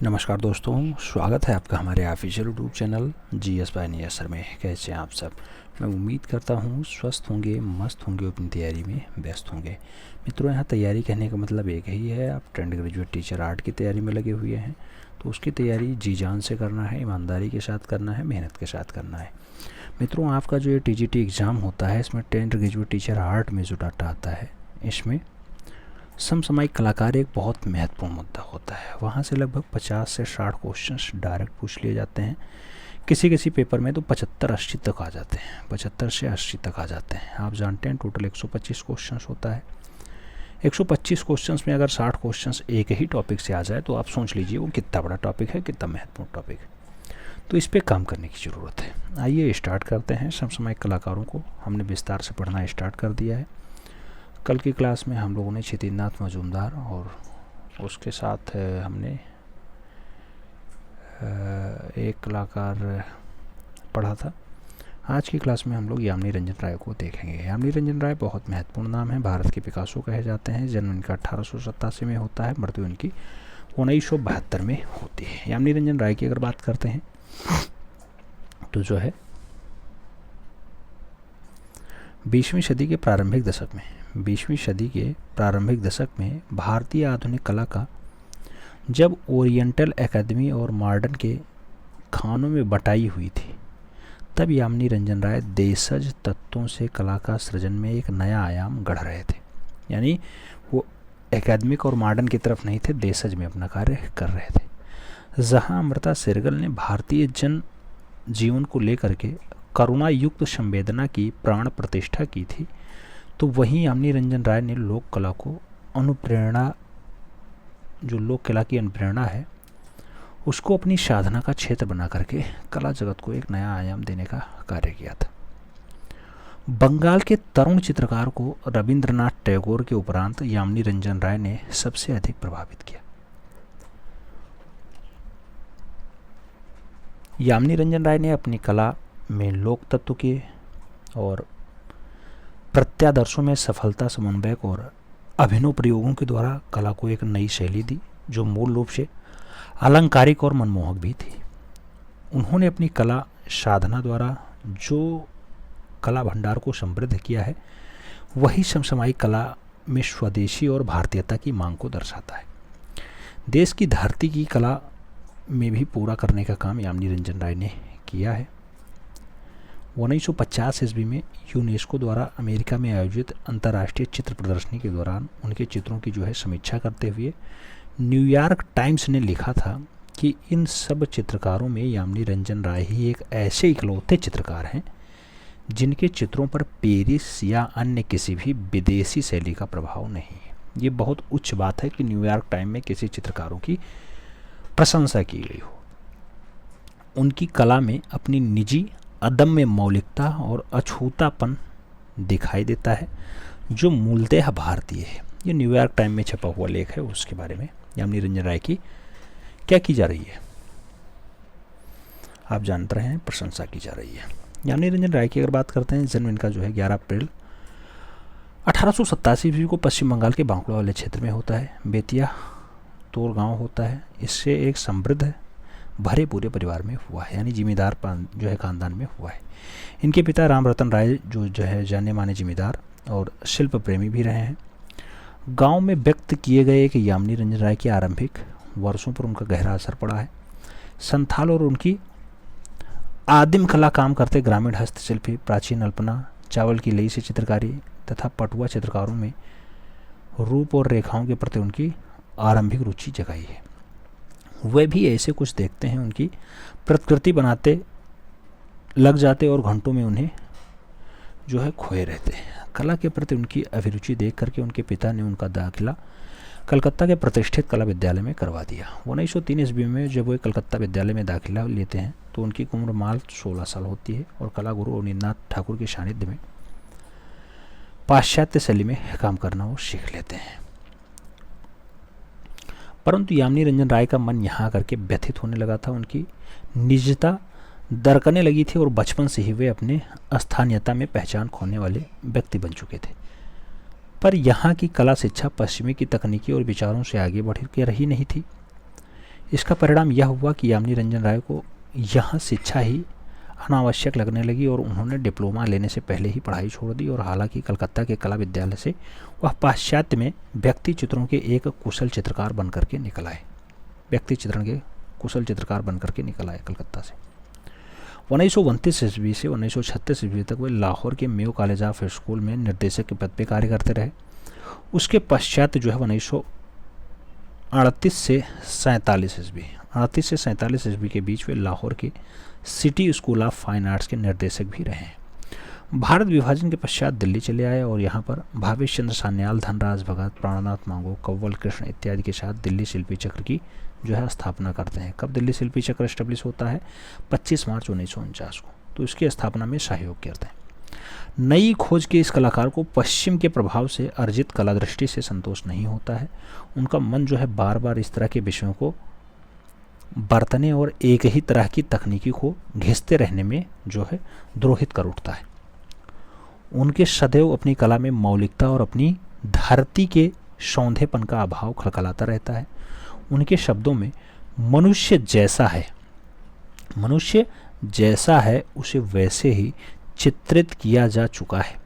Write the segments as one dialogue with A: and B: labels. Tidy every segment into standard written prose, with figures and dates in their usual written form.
A: नमस्कार दोस्तों, स्वागत है आपका हमारे official YouTube channel GS by नियर सर में। कैसे हैं आप सब? मैं उम्मीद करता हूँ स्वस्थ होंगे, मस्त होंगे, अपनी तैयारी में व्यस्त होंगे। मित्रों, यहाँ तैयारी कहने का मतलब एक ही है, आप ट्रेंड ग्रेजुएट टीचर आर्ट की तैयारी में लगे हुए हैं तो उसकी तैयारी जी जान से करना है, ईमानदारी के साथ करना है, मेहनत के साथ करना है। मित्रों, आपका जो ये TGT एग्ज़ाम होता है इसमें ट्रेंड ग्रेजुएट टीचर आर्ट में जो डाटा आता है इसमें समसामयिक कलाकार एक बहुत महत्वपूर्ण मुद्दा होता है। वहाँ से लगभग 50 से 60 क्वेश्चंस डायरेक्ट पूछ लिए जाते हैं। किसी किसी पेपर में तो 75-80 तक आ जाते हैं, 75 से 80 तक आ जाते हैं। आप जानते हैं टोटल 125 क्वेश्चंस होता है। 125 क्वेश्चंस में अगर 60 क्वेश्चंस एक ही टॉपिक से आ जाए तो आप सोच लीजिए वो कितना बड़ा टॉपिक है, कितना महत्वपूर्ण टॉपिक है। तो इस पर काम करने की ज़रूरत है। आइए स्टार्ट करते हैं। समसामयिक कलाकारों को हमने विस्तार से पढ़ना स्टार्ट कर दिया है। कल की क्लास में हम लोगों ने क्षितिजनाथ मजूमदार और उसके साथ हमने एक कलाकार पढ़ा था। आज की क्लास में हम लोग यामिनी रंजन राय को देखेंगे। यामिनी रंजन राय बहुत महत्वपूर्ण नाम है, भारत के पिकासो कहे जाते हैं। जन्म इनका 1887 में होता है, मृत्यु इनकी 1972 में होती है। यामिनी रंजन राय की अगर बात करते हैं तो जो है 20वीं सदी के प्रारंभिक दशक में भारतीय आधुनिक कला का जब ओरिएंटल एकेडमी और मॉडर्न के खानों में बटाई हुई थी, तब यामिनी रंजन राय देशज तत्वों से कला का सृजन में एक नया आयाम गढ़ रहे थे। यानी वो एकेडमिक और मॉडर्न की तरफ नहीं थे, देशज में अपना कार्य कर रहे थे। जहां अमृता शेरगिल ने भारतीय जन जीवन को लेकर के करुणा युक्त संवेदना की प्राण प्रतिष्ठा की थी, तो वहीं यामिनी रंजन राय ने लोक कला को अनुप्रेरणा, जो लोक कला की अनुप्रेरणा है उसको अपनी साधना का क्षेत्र बना करके कला जगत को एक नया आयाम देने का कार्य किया था। बंगाल के तरुण चित्रकार को रविंद्रनाथ टैगोर के उपरांत यामिनी रंजन राय ने सबसे अधिक प्रभावित किया। यामिनी रंजन राय ने अपनी कला में लोक तत्व के और प्रत्यादर्शों में सफलता, समन्वयक और अभिनव प्रयोगों के द्वारा कला को एक नई शैली दी जो मूल रूप से अलंकारिक और मनमोहक भी थी। उन्होंने अपनी कला साधना द्वारा जो कला भंडार को समृद्ध किया है वही समसामयिक कला में स्वदेशी और भारतीयता की मांग को दर्शाता है। देश की धरती की कला में भी पूरा करने का काम यामिनी रंजन राय ने किया है। 1950 ईस्वी में यूनेस्को द्वारा अमेरिका में आयोजित अंतर्राष्ट्रीय चित्र प्रदर्शनी के दौरान उनके चित्रों की जो है समीक्षा करते हुए न्यूयॉर्क टाइम्स ने लिखा था कि इन सब चित्रकारों में यामिनी रंजन राय ही एक ऐसे इकलौते चित्रकार हैं जिनके चित्रों पर पेरिस या अन्य किसी भी विदेशी शैली का प्रभाव नहीं है। ये बहुत उच्च बात है कि न्यूयॉर्क टाइम में किसी चित्रकारों की प्रशंसा की गई हो। उनकी कला में अपनी निजी अदम्य मौलिकता और अछूतापन दिखाई देता है जो मूलतः भारतीय है। ये न्यूयॉर्क टाइम में छपा हुआ लेख है, उसके बारे में यामिनी रंजन राय की क्या की जा रही है आप जान रहे हैं, प्रशंसा की जा रही है। यामिनी रंजन राय की अगर बात करते हैं, जन्म इनका जो है 11 अप्रैल 1887 ईस्वी को पश्चिम बंगाल के बांकुड़ा वाले क्षेत्र में होता है। बेतिया तोर गांव होता है। इससे एक समृद्ध भरे पूरे परिवार में हुआ है, यानी जिम्मेदार जो है खानदान में हुआ है। इनके पिता राम रतन राय जो है जाने माने जिम्मेदार और शिल्प प्रेमी भी रहे हैं। गांव में व्यक्त किए गए कि यामिनी रंजन राय के आरंभिक वर्षों पर उनका गहरा असर पड़ा है। संथाल और उनकी आदिम कला काम करते ग्रामीण हस्तशिल्पी, प्राचीन अल्पना, चावल की लई से चित्रकारी तथा पटुआ चित्रकारों में रूप और रेखाओं के प्रति उनकी आरंभिक रुचि जगाई है। वे भी ऐसे कुछ देखते हैं, उनकी प्रतिकृति बनाते लग जाते और घंटों में उन्हें जो है खोए रहते हैं। कला के प्रति उनकी अभिरुचि देख करके उनके पिता ने उनका दाखिला कलकत्ता के प्रतिष्ठित कला विद्यालय में करवा दिया। 1903 ईस्वी में जब वे कलकत्ता विद्यालय में दाखिला लेते हैं तो उनकी उम्र मात्र 16 साल होती है और कला गुरु अनिलनाथ ठाकुर के सानिध्य में पाश्चात्य शैली में काम करना वो सीख लेते हैं। परंतु यामिनी रंजन राय का मन यहाँ करके व्यथित होने लगा था। उनकी निजता दरकने लगी थी और बचपन से ही वे अपने स्थानीयता में पहचान खोने वाले व्यक्ति बन चुके थे। पर यहाँ की कला शिक्षा पश्चिमी की तकनीकी और विचारों से आगे बढ़ के रही नहीं थी। इसका परिणाम यह हुआ कि यामिनी रंजन राय को यहाँ शिक्षा ही अनावश्यक लगने लगी और उन्होंने डिप्लोमा लेने से पहले ही पढ़ाई छोड़ दी। और हालांकि कलकत्ता के कला विद्यालय से वह पाश्चात्य में व्यक्ति चित्रों के एक कुशल चित्रकार बनकर के निकल आए। व्यक्ति चित्रण के कुशल चित्रकार बनकर के निकल आए कलकत्ता से। 1929 ईस्वी से 1936 ईस्वी तक वे लाहौर के मेयो कॉलेज ऑफ स्कूल में निर्देशक के पद पर कार्य करते रहे। उसके पश्चात जो है 1938 से 47 ईस्वी के बीच वे लाहौर के city school of fine arts के निर्देशक भी रहे हैं। भारत विभाजन के पश्चात दिल्ली चले आए और यहाँ पर भावेश चंद्र सान्याल, धनराज भगत, प्राणनाथ मांगो, कव्वल कृष्ण इत्यादि के साथ दिल्ली शिल्पी चक्र की जो है स्थापना करते हैं। कब दिल्ली शिल्पी चक्र एस्टेब्लिश होता है? 25 मार्च 1949 को। तो इसकी स्थापना में सहयोग करते हैं। नई खोज के इस कलाकार को पश्चिम के प्रभाव से अर्जित कला दृष्टि से संतोष नहीं होता है। उनका मन जो है बार बार इस तरह के विषयों को बरतने और एक ही तरह की तकनीकी को घिसते रहने में जो है द्रोहित कर उठता है। उनके सदैव अपनी कला में मौलिकता और अपनी धरती के सौंधेपन का अभाव खलखलाता रहता है। उनके शब्दों में मनुष्य जैसा है उसे वैसे ही चित्रित किया जा चुका है।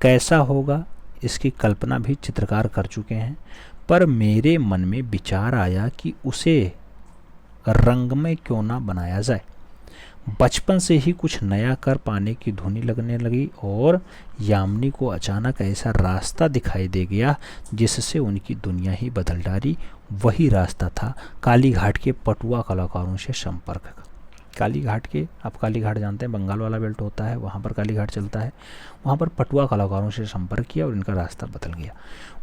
A: कैसा होगा इसकी कल्पना भी चित्रकार कर चुके हैं, पर मेरे मन में विचार आया कि उसे रंग में क्यों ना बनाया जाए। बचपन से ही कुछ नया कर पाने की धुनी लगने लगी और यामिनी को अचानक ऐसा रास्ता दिखाई दे गया जिससे उनकी दुनिया ही बदल डाली। वही रास्ता था कालीघाट के पटुआ कलाकारों से संपर्क का। कालीघाट के, आप कालीघाट जानते हैं, बंगाल वाला बेल्ट होता है, वहाँ पर कालीघाट चलता है। वहाँ पर पटुआ कलाकारों से संपर्क किया और इनका रास्ता बदल गया।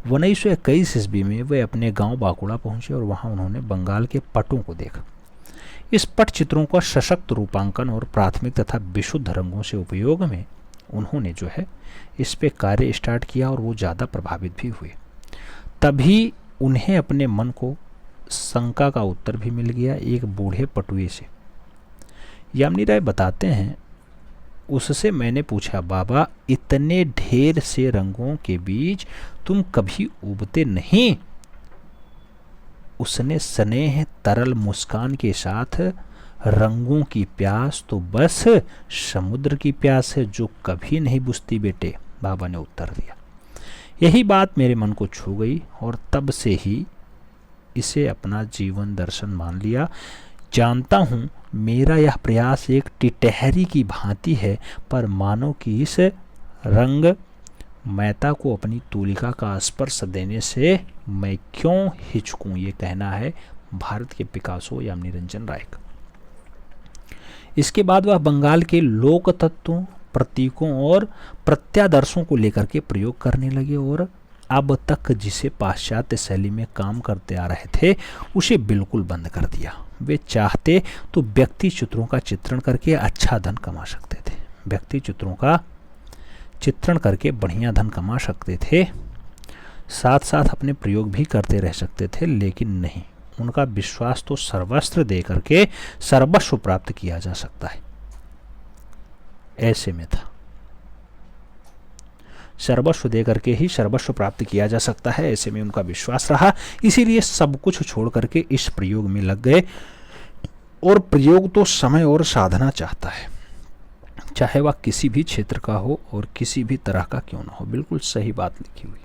A: 1921 ईस्वी में वे अपने गांव बाकुड़ा पहुँचे और वहाँ उन्होंने बंगाल के पटों को देखा। इस पट चित्रों का सशक्त रूपांकन और प्राथमिक तथा विशुद्ध रंगों से उपयोग में उन्होंने जो है इस पे कार्य स्टार्ट किया और वो ज़्यादा प्रभावित भी हुए। तभी उन्हें अपने मन को शंका का उत्तर भी मिल गया एक बूढ़े पटुए से। यामिनी राय बताते हैं, उससे मैंने पूछा, बाबा इतने ढेर से रंगों के बीच तुम कभी उबते नहीं? उसने स्नेह तरल मुस्कान के साथ, रंगों की प्यास तो बस समुद्र की प्यास है जो कभी नहीं बुझती बेटे, बाबा ने उत्तर दिया। यही बात मेरे मन को छू गई और तब से ही इसे अपना जीवन दर्शन मान लिया। जानता हूँ मेरा यह प्रयास एक टिटहरी की भांति है, पर मानो कि इस रंग मैता को अपनी तूलिका का स्पर्श देने से मैं क्यों हिचकूं। ये कहना है भारत के पिकासो यामिनी रंजन राय का। इसके बाद वह बंगाल के लोक तत्वों, प्रतीकों और प्रत्यादर्शों को लेकर के प्रयोग करने लगे और अब तक जिसे पाश्चात्य शैली में काम करते आ रहे थे उसे बिल्कुल बंद कर दिया। वे चाहते तो व्यक्ति चित्रों का चित्रण करके अच्छा धन कमा सकते थे, व्यक्ति चित्रों का चित्रण करके बढ़िया धन कमा सकते थे, साथ साथ अपने प्रयोग भी करते रह सकते थे, लेकिन नहीं, उनका विश्वास तो सर्वस्त्र दे करके सर्वस्व प्राप्त किया जा सकता है, ऐसे में था। सर्वस्व दे करके ही सर्वस्व प्राप्त किया जा सकता है, ऐसे में उनका विश्वास रहा। इसीलिए सब कुछ छोड़ करके इस प्रयोग में लग गए। और प्रयोग तो समय और साधना चाहता है, चाहे वह किसी भी क्षेत्र का हो और किसी भी तरह का क्यों ना हो। बिल्कुल सही बात लिखी हुई।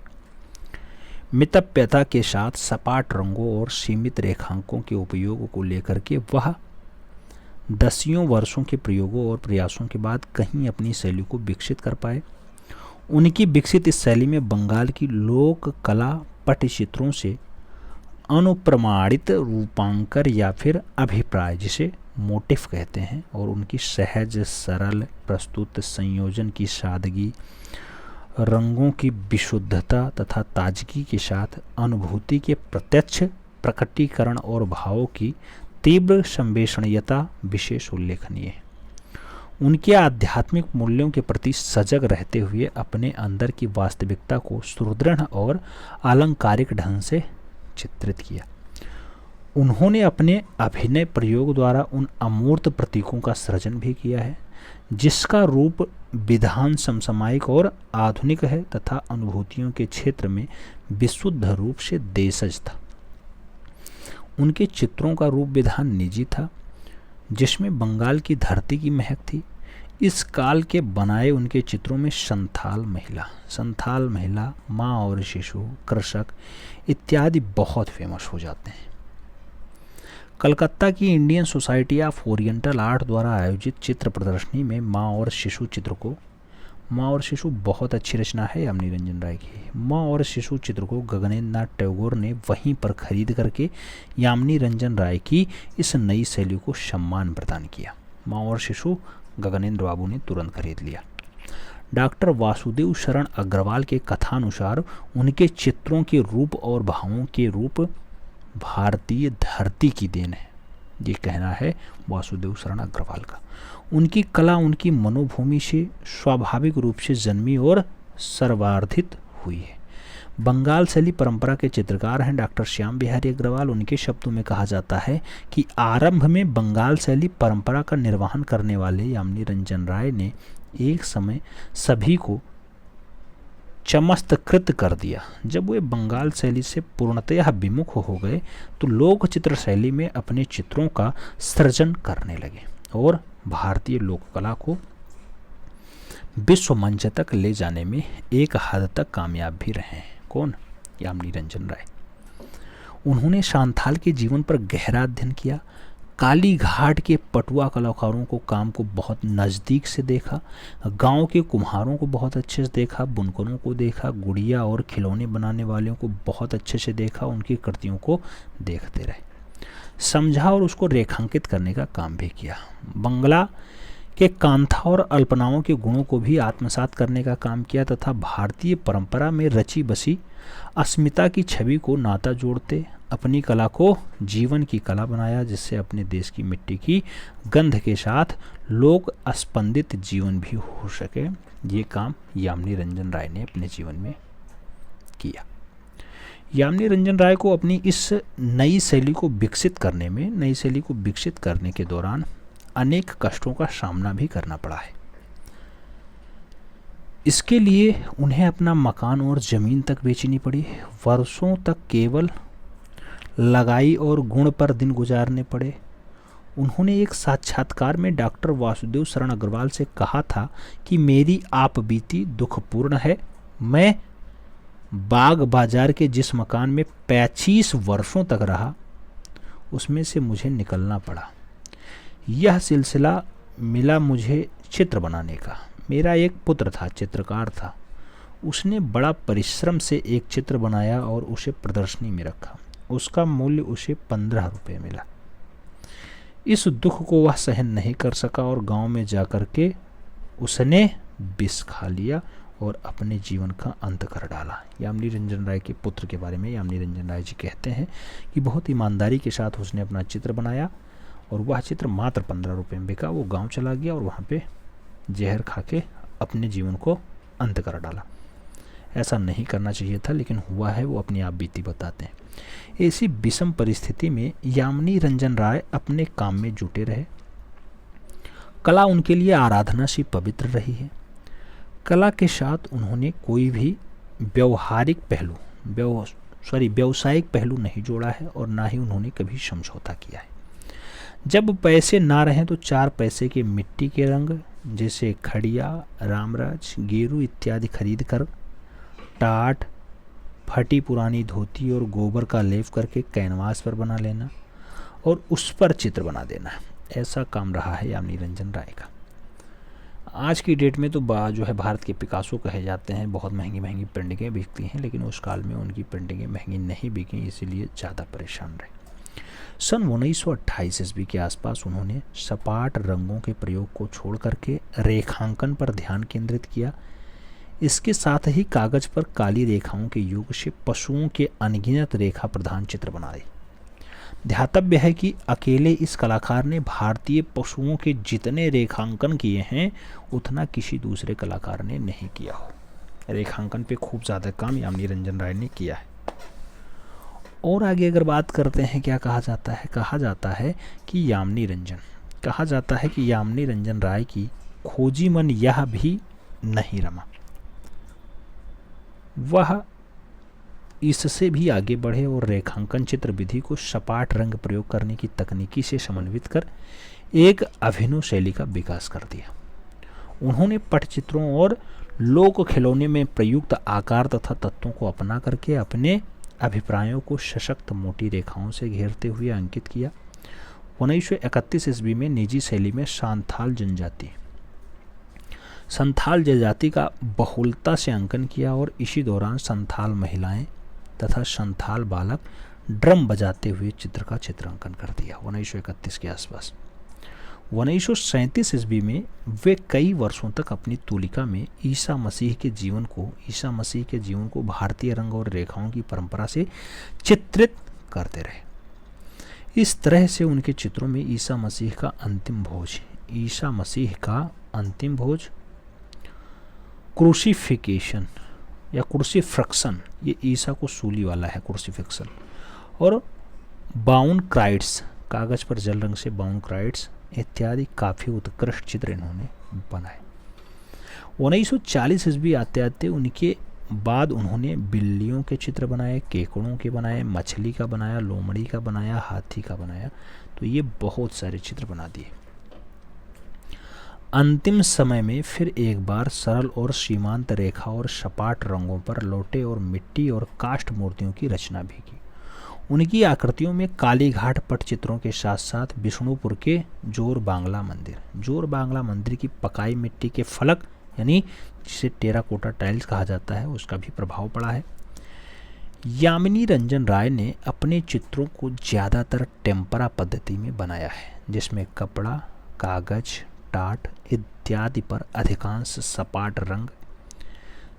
A: मितव्यता के साथ सपाट रंगों और सीमित रेखांकों के उपयोग को लेकर के वह दसियों वर्षों के प्रयोगों और प्रयासों के बाद कहीं अपनी शैली को विकसित कर पाए। उनकी विकसित इस शैली में बंगाल की लोक कला पटचित्रों से अनुप्रमाणित रूपांकर या फिर अभिप्राय, जिसे मोटिफ कहते हैं, और उनकी सहज सरल प्रस्तुत संयोजन की सादगी, रंगों की विशुद्धता तथा ताजगी के साथ अनुभूति के प्रत्यक्ष प्रकटीकरण और भावों की तीव्र संवेदनीयता विशेष उल्लेखनीय है। उनके आध्यात्मिक मूल्यों के प्रति सजग रहते हुए अपने अंदर की वास्तविकता को सुदृढ़ और अलंकारिक ढंग से चित्रित किया। उन्होंने अपने अभिनय प्रयोग द्वारा उन अमूर्त प्रतीकों का सृजन भी किया है जिसका रूप विधान समसामयिक और आधुनिक है तथा अनुभूतियों के क्षेत्र में विशुद्ध रूप से देशज था। उनके चित्रों का रूप विधान निजी था, जिसमें बंगाल की धरती की महक थी। इस काल के बनाए उनके चित्रों में संथाल महिला, माँ और शिशु, कृषक इत्यादि बहुत फेमस हो जाते हैं। कलकत्ता की Indian society of oriental art द्वारा आयोजित चित्र प्रदर्शनी में माँ और शिशु बहुत अच्छी रचना है यामिनी रंजन राय की। माँ और शिशु चित्र को गगनेंद्र नाथ टैगोर ने वहीं पर खरीद करके यामिनी रंजन राय की इस नई शैली को सम्मान प्रदान किया। माँ और शिशु गगनेंद्र बाबू ने तुरंत खरीद लिया। डॉक्टर वासुदेव शरण अग्रवाल के कथानुसार उनके चित्रों के रूप और भावों के रूप भारतीय धरती की देन है, ये कहना है वासुदेव शरण अग्रवाल का। उनकी कला उनकी मनोभूमि से स्वाभाविक रूप से जन्मी और सर्वार्थित हुई है। बंगाल शैली परंपरा के चित्रकार हैं डॉक्टर श्याम बिहारी अग्रवाल। उनके शब्दों में कहा जाता है कि आरंभ में बंगाल शैली परंपरा का निर्वहन करने वाले यामिनी रंजन राय ने एक समय सभी को चमत्कृत कर दिया। जब वे बंगाल शैली से पूर्णतः विमुख हो गए तो लोक चित्र शैली में अपने चित्रों का सृजन करने लगे और भारतीय लोक कला को विश्व मंच तक ले जाने में एक हद तक कामयाब भी रहे हैं। कौन? यामिनी रंजन राय। उन्होंने सांथाल के जीवन पर गहरा अध्ययन किया। काली घाट के पटुआ कलाकारों को काम को बहुत नज़दीक से देखा, गांव के कुम्हारों को बहुत अच्छे से देखा, बुनकरों को देखा, गुड़िया और खिलौने बनाने वालों को बहुत अच्छे से देखा। उनकी कृतियों को देखते रहे, समझा और उसको रेखांकित करने का काम भी किया। बंगला के कांथा और अल्पनाओं के गुणों को भी आत्मसात करने का काम किया तथा भारतीय परंपरा में रची बसी अस्मिता की छवि को नाता जोड़ते अपनी कला को जीवन की कला बनाया, जिससे अपने देश की मिट्टी की गंध के साथ लोक स्पंदित जीवन भी हो सके। ये काम यामिनी रंजन राय ने अपने जीवन में किया। यामिनी रंजन राय को अपनी इस नई शैली को विकसित करने के दौरान अनेक कष्टों का सामना भी करना पड़ा है। इसके लिए उन्हें अपना मकान और ज़मीन तक बेचनी पड़ी। वर्षों तक केवल लगाई और गुण पर दिन गुजारने पड़े। उन्होंने एक साक्षात्कार में डॉक्टर वासुदेव शरण अग्रवाल से कहा था कि मेरी आप बीती दुखपूर्ण है। मैं बाग बाजार के जिस मकान में 25 वर्षों तक रहा, उसमें से मुझे निकलना पड़ा। यह सिलसिला मिला मुझे चित्र बनाने का। मेरा एक पुत्र था, चित्रकार था। उसने बड़ा परिश्रम से एक चित्र बनाया और उसे प्रदर्शनी में रखा। उसका मूल्य उसे 15 रुपये मिला। इस दुख को वह सहन नहीं कर सका और गांव में जाकर के उसने विष खा लिया और अपने जीवन का अंत कर डाला। यामिनी रंजन राय के पुत्र के बारे में यामिनी रंजन राय जी कहते हैं कि बहुत ईमानदारी के साथ उसने अपना चित्र बनाया और वह चित्र मात्र 15 रुपये में बिका। वो गांव चला गया और वहाँ पे जहर खा के अपने जीवन को अंत कर डाला। ऐसा नहीं करना चाहिए था, लेकिन हुआ है, वो अपनी आप बीती बताते हैं। ऐसी विषम परिस्थिति में यामिनी रंजन राय अपने काम में जुटे रहे। कला उनके लिए आराधना सी पवित्र रही है। कला के साथ उन्होंने कोई भी व्यावसायिक पहलू नहीं जोड़ा है और ना ही उन्होंने कभी समझौता किया है। जब पैसे ना रहें तो 4 पैसे के मिट्टी के रंग जैसे खड़िया, रामराज, गेरू इत्यादि खरीद कर टाट, फटी पुरानी धोती और गोबर का लेप करके कैनवास पर बना लेना और उस पर चित्र बना देना, ऐसा काम रहा है यामिनी रंजन राय का। आज की डेट में तो जो है भारत के पिकासो कहे जाते हैं। बहुत महंगी महंगी पेंटिंगें बिकती हैं, लेकिन उस काल में उनकी पेंटिंगें महंगी नहीं बिकी, इसीलिए ज़्यादा परेशान रहे। सन 1928 ईस्वी के आसपास उन्होंने सपाट रंगों के प्रयोग को छोड़ करके रेखांकन पर ध्यान केंद्रित किया। इसके साथ ही कागज पर काली रेखाओं के युग से पशुओं के अनगिनत रेखा प्रधान चित्र बनाए। ध्यातव्य है कि अकेले इस कलाकार ने भारतीय पशुओं के जितने रेखांकन किए हैं उतना किसी दूसरे कलाकार ने नहीं किया हो। रेखांकन पे खूब ज़्यादा काम यामिनी रंजन राय ने किया है। और आगे अगर बात करते हैं, क्या कहा जाता है? कहा जाता है कि यामिनी रंजन राय की खोजी मन यह भी नहीं रमा। वह इससे भी आगे बढ़े और रेखांकन चित्र विधि को सपाट रंग प्रयोग करने की तकनीकी से समन्वित कर एक अभिनव शैली का विकास कर दिया। उन्होंने पटचित्रों और लोक खिलौने में प्रयुक्त आकार तथा तत्वों को अपना करके अपने अभिप्रायों को सशक्त मोटी रेखाओं से घेरते हुए अंकित किया। 1931 ईस्वी में निजी शैली में संथाल जनजाति का बहुलता से अंकन किया और इसी दौरान संथाल महिलाएं तथा संथाल बालक ड्रम बजाते हुए चित्र का चित्रांकन कर दिया 1931 के आसपास। 1937 ईस्वी में वे कई वर्षों तक अपनी तूलिका में ईसा मसीह के जीवन को भारतीय रंग और रेखाओं की परंपरा से चित्रित करते रहे। इस तरह से उनके चित्रों में ईसा मसीह का अंतिम भोज क्रूसिफिकेशन या क्रूसिफ्रक्शन, ये ईसा को सूली वाला है क्रूसिफिक्शन, और बाउन क्राइड्स, कागज पर जल रंग से बाउन क्राइड्स इत्यादि काफ़ी उत्कृष्ट चित्र इन्होंने बनाए। 1940 ईस्वी आते आते उनके बाद उन्होंने बिल्लियों के चित्र बनाए, केकड़ों के बनाए, मछली का बनाया, लोमड़ी का बनाया, हाथी का बनाया, तो ये बहुत सारे चित्र बना दिए। अंतिम समय में फिर एक बार सरल और सीमांत रेखा और सपाट रंगों पर लोटे और मिट्टी और काष्ठ मूर्तियों की रचना भी की। उनकी आकृतियों में कालीघाट पटचित्रों के साथ साथ विष्णुपुर के जोर बांग्ला मंदिर की पकाई मिट्टी के फलक यानी जिसे टेराकोटा टाइल्स कहा जाता है उसका भी प्रभाव पड़ा है। यामिनी रंजन राय ने अपने चित्रों को ज़्यादातर टेम्परा पद्धति में बनाया है, जिसमें कपड़ा, कागज, टाट इत्यादि पर अधिकांश सपाट रंग,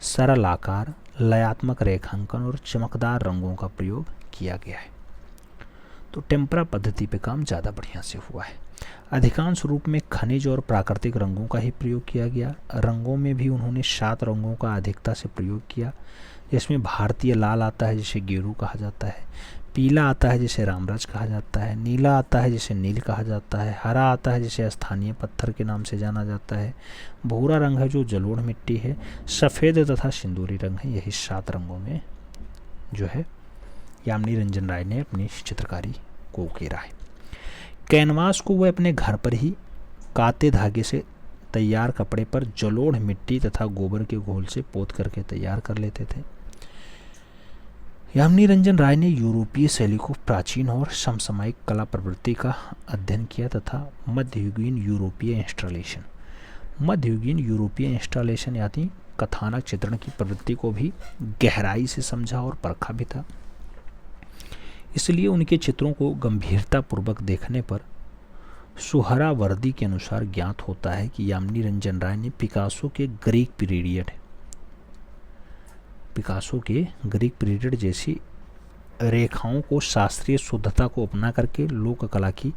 A: सरल आकार, लयात्मक रेखांकन और चमकदार रंगों का प्रयोग किया गया है। तो टेम्परा पद्धति पे काम ज़्यादा बढ़िया से हुआ है। अधिकांश रूप में खनिज और प्राकृतिक रंगों का ही प्रयोग किया गया। रंगों में भी उन्होंने 7 रंगों का अधिकता से प्रयोग किया, जिसमें भारतीय लाल आता है जिसे गेरू कहा जाता है, पीला आता है जिसे रामराज कहा जाता है, नीला आता है जिसे नील कहा जाता है, हरा आता है जिसे स्थानीय पत्थर के नाम से जाना जाता है, भूरा रंग है जो जलोढ़ मिट्टी है, सफ़ेद तथा सिंदूरी रंग है। यही 7 रंगों में जो है यामिनी रंजन राय ने अपनी चित्रकारी को उकेरा है। कैनवास को वह अपने घर पर ही काते धागे से तैयार कपड़े पर जलोढ़ मिट्टी तथा गोबर के घोल से पोत करके तैयार कर लेते थे। यामिनी रंजन राय ने यूरोपीय शैली को प्राचीन और समसामयिक कला प्रवृत्ति का अध्ययन किया तथा मध्ययुगीन यूरोपीय इंस्टॉलेशन यानी कथानक चित्रण की प्रवृत्ति को भी गहराई से समझा और परखा भी था। इसलिए उनके चित्रों को गंभीरतापूर्वक देखने पर सुहरावर्दी के अनुसार ज्ञात होता है कि यामिनी रंजन राय ने पिकासो के ग्रीक पीरियड जैसी रेखाओं को शास्त्रीय शुद्धता को अपना करके लोक कला की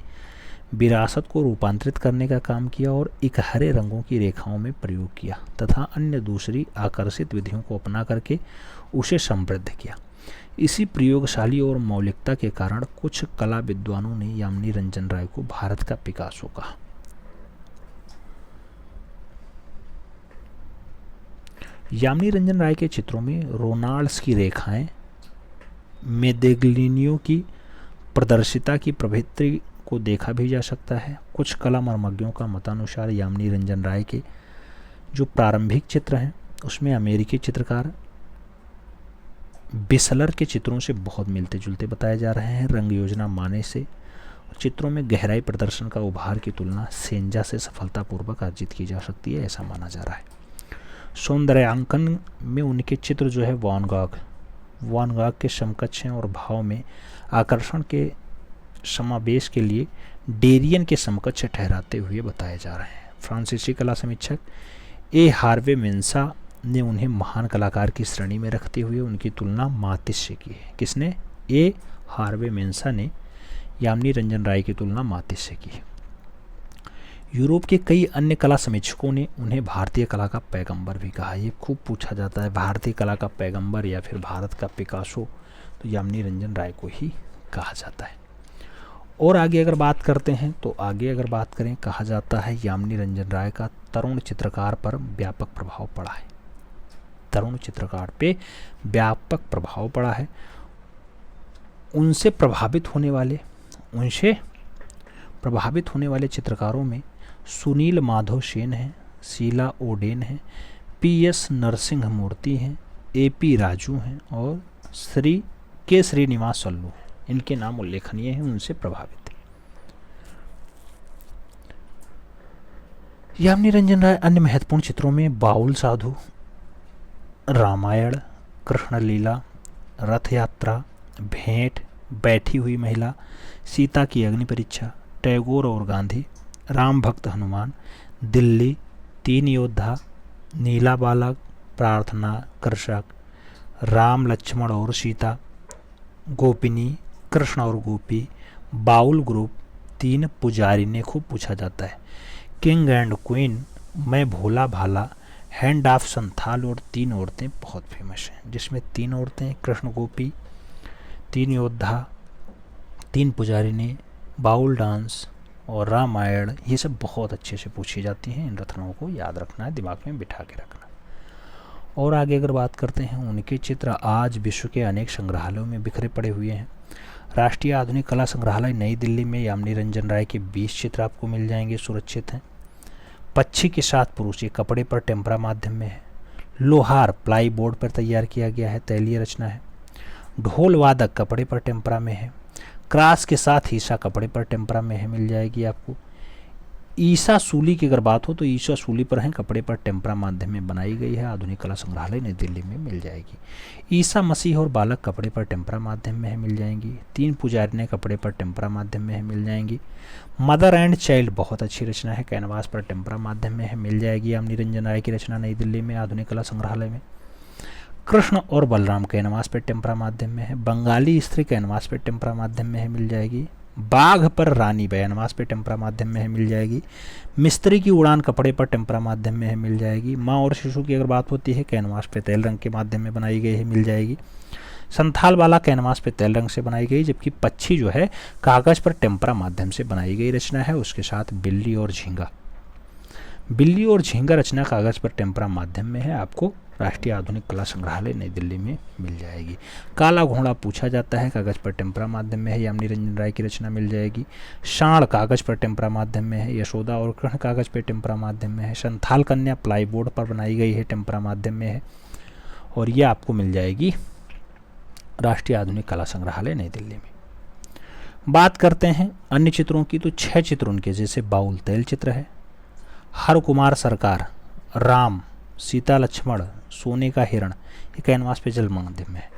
A: विरासत को रूपांतरित करने का काम किया और इकहरे रंगों की रेखाओं में प्रयोग किया तथा अन्य दूसरी आकर्षित विधियों को अपना करके उसे समृद्ध किया। इसी प्रयोगशाली और मौलिकता के कारण कुछ कला विद्वानों ने यामिनी रंजन राय को भारत का पिकासो कहा। यामिनी रंजन राय के चित्रों में रोनाल्ड्स की रेखाएं, मेदेग्लिनियो की प्रदर्शिता की प्रवृत्ति को देखा भी जा सकता है। कुछ कला मर्मज्ञों का मतानुसार यामिनी रंजन राय के जो प्रारंभिक चित्र हैं उसमें अमेरिकी चित्रकार बिसलर के चित्रों से बहुत मिलते जुलते बताए जा रहे हैं। रंग योजना माने से चित्रों में गहराई प्रदर्शन का उभार की तुलना सेंजा से सफलतापूर्वक अर्जित की जा सकती है, ऐसा माना जा रहा है। सौंदर्यांकन में उनके चित्र जो है वैन गॉग के समकक्ष हैं और भाव में आकर्षण के समावेश के लिए डेरियन के समकक्ष ठहराते हुए बताए जा रहे हैं। फ्रांसीसी कला समीक्षक ए हार्वे मेंसा ने उन्हें महान कलाकार की श्रेणी में रखते हुए उनकी तुलना मातिस से की है। किसने? ए हार्वे मेंसा ने यामिनी रंजन राय की तुलना मातिस से की है। यूरोप के कई अन्य कला समीक्षकों ने उन्हें भारतीय कला का पैगंबर भी कहा। ये खूब पूछा जाता है, भारतीय कला का पैगंबर या फिर भारत का पिकासो, तो यामिनी रंजन राय को ही कहा जाता है। और आगे अगर बात करते हैं तो कहा जाता है यामिनी रंजन राय का तरुण चित्रकार पर व्यापक प्रभाव पड़ा है। तरुण चित्रकार पे व्यापक प्रभाव पड़ा है। उनसे प्रभावित होने वाले चित्रकारों में सुनील माधव सेन हैं, शीला ओडेन हैं, पी.एस. नरसिंह मूर्ति हैं, ए.पी. राजू हैं और श्रीनिवास सल्लू। इनके नाम उल्लेखनीय हैं, उनसे प्रभावित हैं। यामिनी रंजन राय अन्य महत्वपूर्ण चित्रों में बाउल साधु, रामायण, कृष्णलीला, रथ यात्रा, भेंट, बैठी हुई महिला, सीता की अग्नि परीक्षा, टैगोर और गांधी, राम भक्त हनुमान, दिल्ली, तीन योद्धा, नीला बालक, प्रार्थना, कृषक, राम लक्ष्मण और सीता, गोपिनी, कृष्ण और गोपी, बाउल ग्रुप, तीन पुजारी ने खूब पूछा जाता है, किंग एंड क्वीन, मैं भोला भाला, हैंड ऑफ संथाल और तीन औरतें बहुत फेमस हैं, जिसमें तीन औरतें, कृष्ण गोपी, तीन योद्धा, तीन पुजारी ने, बाउल डांस और रामायण, ये सब बहुत अच्छे से पूछी जाती हैं। इन रचनाओं को याद रखना है, दिमाग में बिठा के रखना। और आगे अगर बात करते हैं, उनके चित्र आज विश्व के अनेक संग्रहालयों में बिखरे पड़े हुए हैं। राष्ट्रीय आधुनिक कला संग्रहालय नई दिल्ली में यामिनी रंजन राय के 20 चित्र आपको मिल जाएंगे, सुरक्षित हैं। पक्षी के साथ पुरुष, ये कपड़े पर टेम्परा माध्यम में है। लोहार प्लाई बोर्ड पर तैयार किया गया है, तैलीय रचना है। ढोल वादक कपड़े पर टेम्परा में है। क्रास के साथ ईसा कपड़े पर टेम्परा में है, मिल जाएगी आपको। ईसा सूली की अगर बात हो तो ईसा सूली पर है, कपड़े पर टेम्परा माध्यम में बनाई गई है, आधुनिक कला संग्रहालय नई दिल्ली में मिल जाएगी। ईसा मसीह और बालक कपड़े पर टेम्परा माध्यम में है, मिल जाएंगी। तीन पुजारी ने कपड़े पर टेम्परा माध्यम में है, मिल जाएंगी। मदर एंड चाइल्ड बहुत अच्छी रचना है, कैनवास पर टेम्परा माध्यम में है, मिल जाएगी। यामिनी रंजन राय की रचना नई दिल्ली में आधुनिक कला संग्रहालय में। कृष्ण और बलराम कैनवास पर टेम्परा माध्यम में है। बंगाली स्त्री कैनवास पर टेम्परा माध्यम में है, मिल जाएगी। बाघ पर रानी कैनवास पे टेम्परा माध्यम में है, मिल जाएगी। मिस्त्री की उड़ान कपड़े पर टेम्परा माध्यम में है, मिल जाएगी। माँ और शिशु की अगर बात होती है, कैनवास पे तेल रंग के माध्यम में बनाई गई है, मिल जाएगी। संथाल वाला कैनवास पे तेल रंग से बनाई गई, जबकि पक्षी जो है कागज पर टेम्परा माध्यम से बनाई गई रचना है। उसके साथ बिल्ली और झींगा रचना कागज पर टेम्परा माध्यम में है, आपको राष्ट्रीय आधुनिक कला संग्रहालय नई दिल्ली में मिल जाएगी। काला घोड़ा पूछा जाता है, कागज पर टेम्परा माध्यम में है, यामिनी रंजन राय की रचना मिल जाएगी। सांड कागज पर टेम्परा माध्यम में है। यशोदा और कृष्ण कागज पर टेम्परा माध्यम में है। संथाल कन्या प्लाई बोर्ड पर बनाई गई है, टेम्परा माध्यम में है, और ये आपको मिल जाएगी राष्ट्रीय आधुनिक कला संग्रहालय नई दिल्ली में। बात करते हैं अन्य चित्रों की, तो 6 चित्र उनके, जैसे बाउल तेल चित्र है, हर कुमार सरकार, राम, सीता लक्ष्मण, सोने का हिरण, ये कैनवास पे जल माध्यम में है।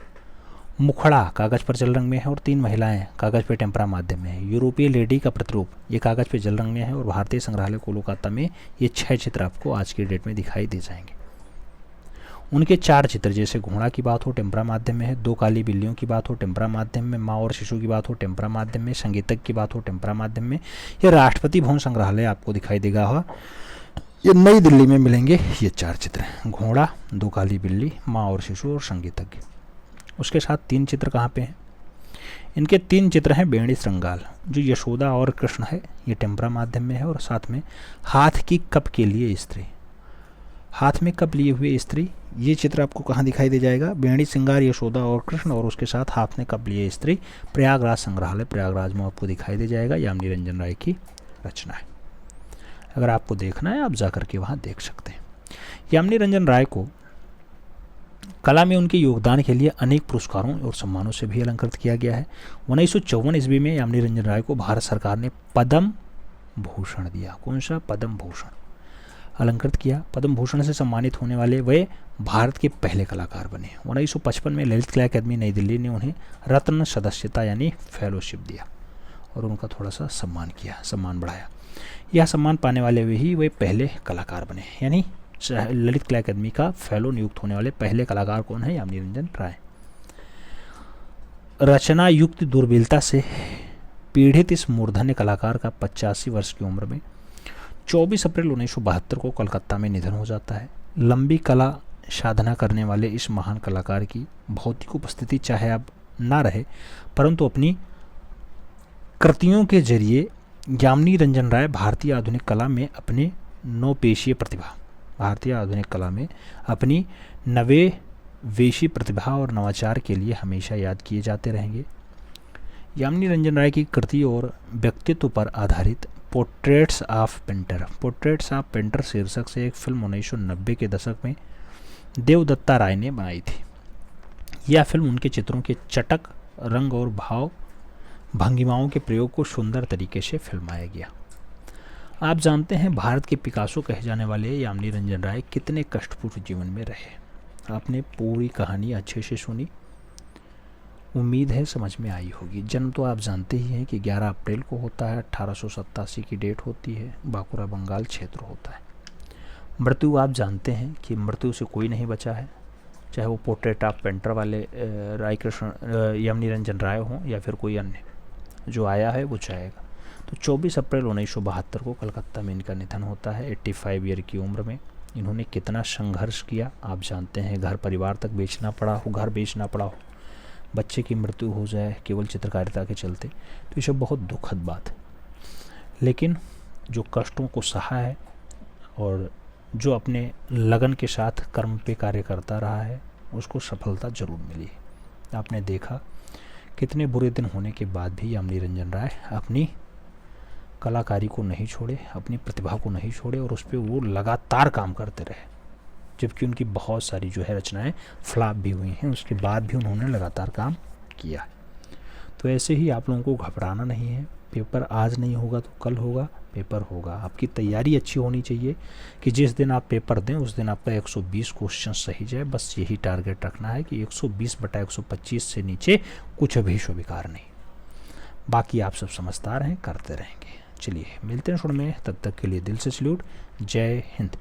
A: मुखड़ा कागज पर जल रंग में है और 3 महिलाएं कागज पे टेम्परा माध्यम में है। यूरोपीय लेडी का प्रतिरूप, ये कागज पे जल रंग में है और भारतीय संग्रहालय कोलकाता में ये 6 चित्र आपको आज की डेट में दिखाई दे जाएंगे। उनके 4 चित्र, जैसे घोड़ा की बात हो टेम्परा माध्यम में है, 2 काली बिल्लियों की बात हो टेम्परा माध्यम में, माँ और शिशु की बात हो टेम्परा माध्यम में, संगीतज्ञ की बात हो टेम्परा माध्यम में। यह राष्ट्रपति भवन संग्रहालय आपको दिखाई देगा, ये नई दिल्ली में मिलेंगे ये 4 चित्र हैं, घोड़ा, 2 काली बिल्ली, माँ और शिशु और संगीतज्ञ। उसके साथ 3 चित्र कहाँ पे हैं? इनके 3 चित्र हैं बेड़ी श्रृंगाल, जो यशोदा और कृष्ण है, ये टेम्परा माध्यम में है, और साथ में हाथ की कप के लिए स्त्री, हाथ में कप लिए हुए स्त्री, ये चित्र आपको कहाँ दिखाई दे जाएगा? बेड़ी श्रृंगार, यशोदा और कृष्ण, और उसके साथ हाथ में कप लिए स्त्री, प्रयागराज संग्रहालय प्रयागराज में आपको दिखाई दे जाएगा। यामिनी रंजन राय की रचना है, अगर आपको देखना है आप जाकर के वहाँ देख सकते हैं। यामिनी रंजन राय को कला में उनके योगदान के लिए अनेक पुरस्कारों और सम्मानों से भी अलंकृत किया गया है। 1954 ईस्वी में यामिनी रंजन राय को भारत सरकार ने पद्म भूषण दिया। कौन सा? पद्म भूषण अलंकृत किया। पद्म भूषण से सम्मानित होने वाले वे भारत के पहले कलाकार बने। 1955 में ललित कला अकादमी नई दिल्ली ने उन्हें रत्न सदस्यता यानी फेलोशिप दिया और उनका थोड़ा सा सम्मान किया, सम्मान बढ़ाया। यह सम्मान पाने वाले वे पहले कलाकार बने, यानी ललित कला अकादमी का फेलो नियुक्त होने वाले पहले कलाकार कौन है? यामिनी रंजन राय। रचना युक्त दुर्बलता से पीड़ित इस मूर्धन्य कलाकार का 85 वर्ष की उम्र में 24 अप्रैल 1972 को कलकत्ता में निधन हो जाता है। लंबी कला साधना करने वाले इस महान कलाकार की भौतिक उपस्थिति चाहे अब ना रहे, परंतु अपनी कृतियों के जरिए यामिनी रंजन राय भारतीय आधुनिक कला में अपने नौपेशीय प्रतिभा भारतीय आधुनिक कला में अपनी नवेशी प्रतिभा और नवाचार के लिए हमेशा याद किए जाते रहेंगे। यामिनी रंजन राय की कृति और व्यक्तित्व पर आधारित पोर्ट्रेट्स ऑफ पेंटर शीर्षक से एक फिल्म 1990 के दशक में देवदत्ता राय ने बनाई थी। यह फिल्म उनके चित्रों के चटक, रंग और भाव भंगिमाओं के प्रयोग को सुंदर तरीके से फिल्माया गया। आप जानते हैं भारत के पिकासो कहे जाने वाले यामिनी रंजन राय कितने कष्टपूर्ण जीवन में रहे। आपने पूरी कहानी अच्छे से सुनी, उम्मीद है समझ में आई होगी। जन्म तो आप जानते ही हैं कि 11 अप्रैल को होता है, 1887 की डेट होती है, बांकुरा बंगाल क्षेत्र होता है। मृत्यु आप जानते हैं कि मृत्यु से कोई नहीं बचा है, चाहे वो पोर्ट्रेट ऑफ पेंटर वाले यामिनी रंजन राय हों या फिर कोई अन्य। जो आया है वो जाएगा। तो 24 अप्रैल 1972 को कलकत्ता में इनका निधन होता है 85 ईयर की उम्र में। इन्होंने कितना संघर्ष किया आप जानते हैं, घर परिवार तक बेचना पड़ा हो, घर बेचना पड़ा हो, बच्चे की मृत्यु हो जाए केवल चित्रकारिता के चलते, तो ये सब बहुत दुखद बात है। लेकिन जो कष्टों को सहा है और जो अपने लगन के साथ कर्म पे कार्य करता रहा है, उसको सफलता जरूर मिली है। आपने देखा कितने बुरे दिन होने के बाद भी यामिनी रंजन राय अपनी कलाकारी को नहीं छोड़े, अपनी प्रतिभा को नहीं छोड़े और उस पर वो लगातार काम करते रहे। जबकि उनकी बहुत सारी जो है रचनाएं फ्लॉप भी हुई हैं, उसके बाद भी उन्होंने लगातार काम किया। तो ऐसे ही आप लोगों को घबराना नहीं है। पेपर आज नहीं होगा तो कल होगा, पेपर होगा। आपकी तैयारी अच्छी होनी चाहिए कि जिस दिन आप पेपर दें उस दिन आपका 120 क्वेश्चन सही जाए। बस यही टारगेट रखना है कि 120/125 से नीचे कुछ भी स्वीकार नहीं। बाकी आप सब समझदार हैं, करते रहेंगे। चलिए मिलते हैं शुरू में, तब तक के लिए दिल से सैल्यूट। जय हिंद।